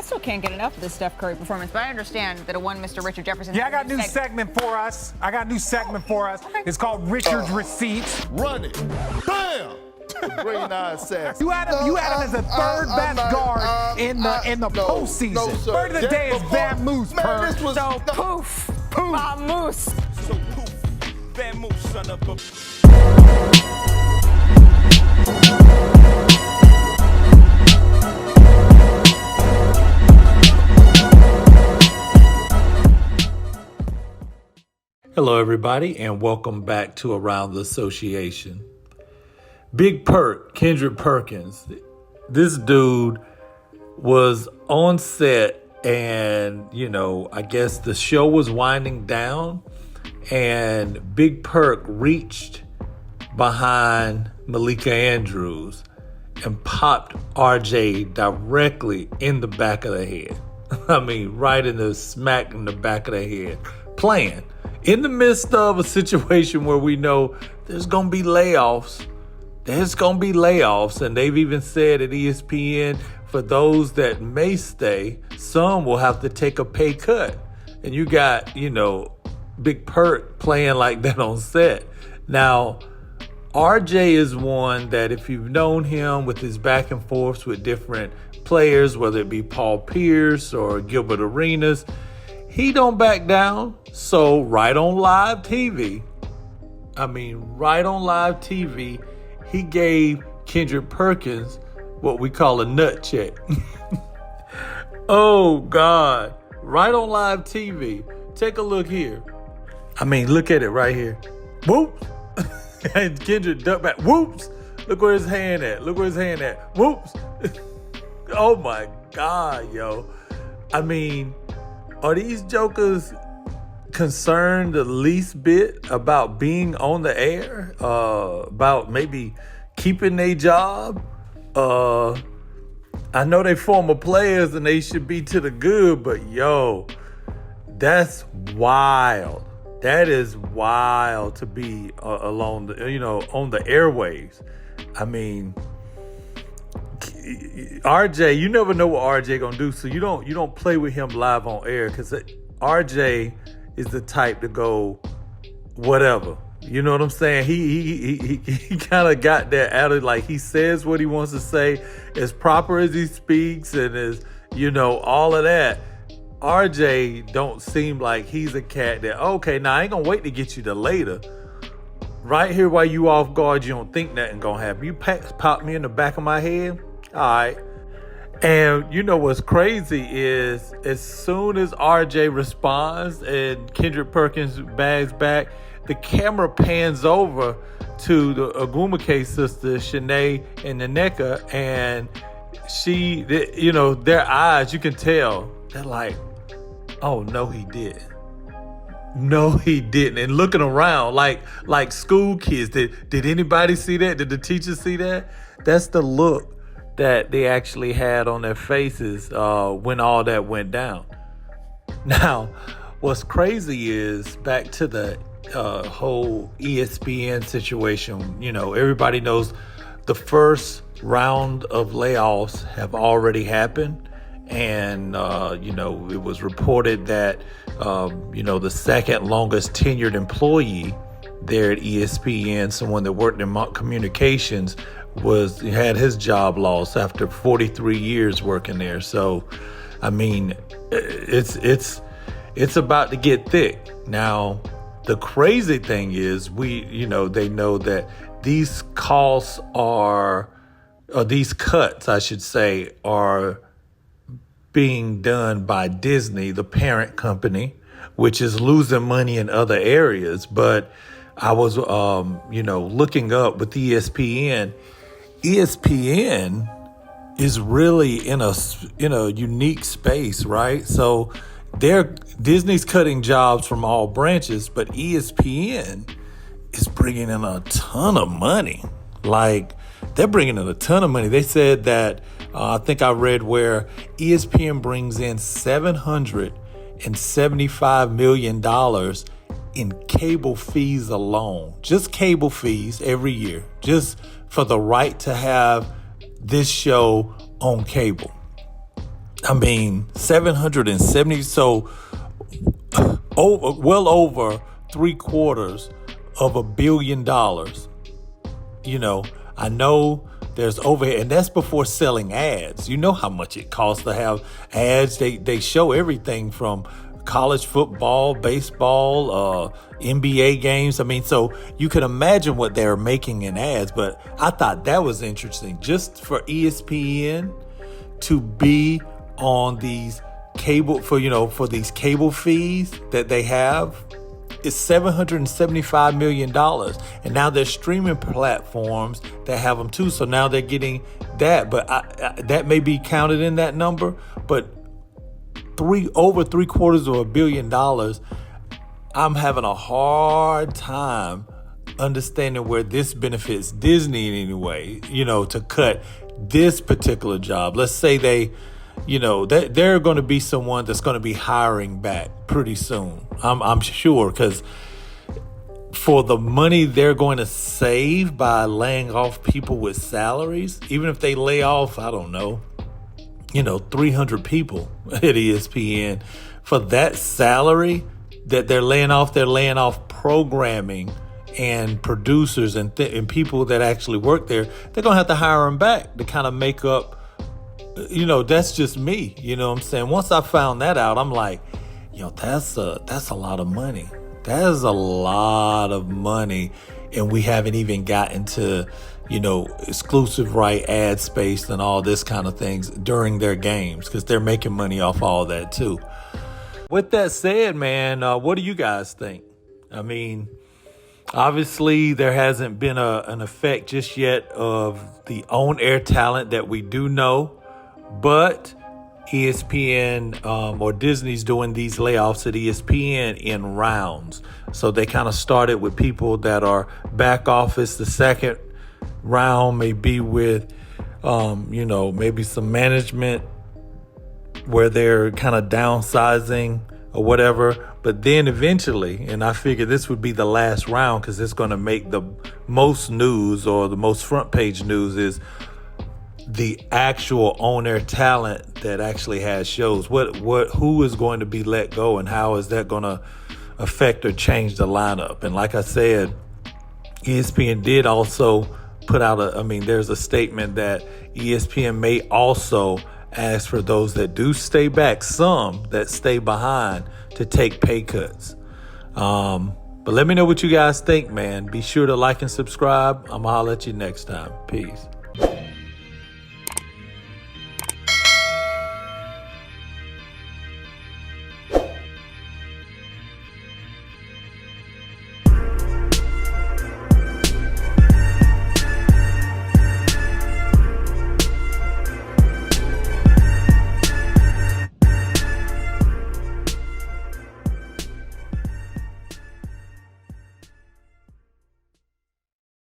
still can't get enough of this Steph Curry performance, but I understand that it won Mr. Richard Jefferson. Yeah, I got a new segment for us. Okay. It's called Richard's Receipts. Run it. Bam! Green Eye Assassin. You had him as the third best guard in the postseason. No, sir. Word of the day is Van Moose. Man, this was So poof. Moose. So poof, Van Moose, son of a... Hello, everybody, and welcome back to Around the Association. Big Perk, Kendrick Perkins, this dude was on set and, I guess the show was winding down and Big Perk reached behind Malika Andrews and popped RJ directly in the back of the head. I mean, right in the smack in the back of the head, playing. In the midst of a situation where we know there's going to be layoffs. And they've even said at ESPN, for those that may stay, some will have to take a pay cut. And you got, Big Perk playing like that on set. Now, RJ is one that if you've known him with his back and forths with different players, whether it be Paul Pierce or Gilbert Arenas, he don't back down. So right on live TV, he gave Kendrick Perkins what we call a nut check. Oh, God. Right on live TV. Take a look here. Look at it right here. Whoops. And Kendrick ducked back. Whoops. Look where his hand at. Whoops. Oh, my God, yo. Are these jokers concerned the least bit about being on the air, about maybe keeping their job? I know they former players and they should be to the good, but that's wild. That is wild to be along the, on the airwaves. RJ, you never know what RJ gonna do, so you don't play with him live on air, because RJ is the type to go whatever. You know what I'm saying? He kind of got that attitude, like he says what he wants to say as proper as he speaks and as all of that. RJ don't seem like he's a cat that, okay, now I ain't gonna wait to get you to later. Right here while you off guard, you don't think nothing gonna happen. You pop me in the back of my head. All right. And what's crazy is as soon as RJ responds and Kendrick Perkins bags back, the camera pans over to the Ogwumike sisters, Chiney and Nneka, and their eyes, you can tell, they're like, oh, no, he didn't. No, he didn't. And looking around like school kids. Did anybody see that? Did the teacher see that? That's the look that they actually had on their faces when all that went down. Now, what's crazy is back to the whole ESPN situation. Everybody knows the first round of layoffs have already happened. And, it was reported that, the second longest tenured employee there at ESPN, someone that worked in communications, had his job lost after 43 years working there. So, it's about to get thick. Now, the crazy thing is they know that these costs these cuts, I should say, are being done by Disney, the parent company, which is losing money in other areas. But I was, looking up with ESPN. ESPN is really in a unique space, right? So Disney's cutting jobs from all branches, but ESPN is bringing in a ton of money. They're bringing in a ton of money. They said that, I think I read where ESPN brings in $775 million in cable fees alone. Just cable fees every year, just for the right to have this show on cable. I mean, 770. So well over $750 million. You know, I know there's overhead, and that's before selling ads. You know how much it costs to have ads. They show everything from college football, baseball, NBA games. I mean, so you can imagine what they're making in ads. But I thought that was interesting, just for ESPN to be on these cable for these cable fees that they have. It's $775 million. And now there's streaming platforms that have them too. So now they're getting that. But that may be counted in that number. But over $750 million, I'm having a hard time understanding where this benefits Disney in any way, to cut this particular job. Let's say they're going to be someone that's going to be hiring back pretty soon. I'm sure, because for the money they're going to save by laying off people with salaries, even if they lay off, I don't know, 300 people at ESPN, for that salary that they're laying off programming and producers and people that actually work there. They're going to have to hire them back to kind of make up. That's just me. You know what I'm saying? Once I found that out, I'm like, that's a lot of money. That is a lot of money. And we haven't even gotten to, exclusive right ad space and all this kind of things during their games, because they're making money off all that too. With that said, man, what do you guys think? I mean, obviously there hasn't been an effect just yet of the on-air talent that we do know. But ESPN or Disney's doing these layoffs at ESPN in rounds. So they kind of started with people that are back office. The second round may be with, maybe some management where they're kind of downsizing or whatever. But then eventually, and I figure this would be the last round because it's going to make the most news, or the most front page news, the actual on-air talent that actually has shows. Who is going to be let go, and how is that going to affect or change the lineup? And like I said, ESPN did also put out there's a statement that ESPN may also ask for those that do stay back, some that stay behind, to take pay cuts. But let me know what you guys think, man. Be sure to like and subscribe. I'm gonna holler at you next time. Peace.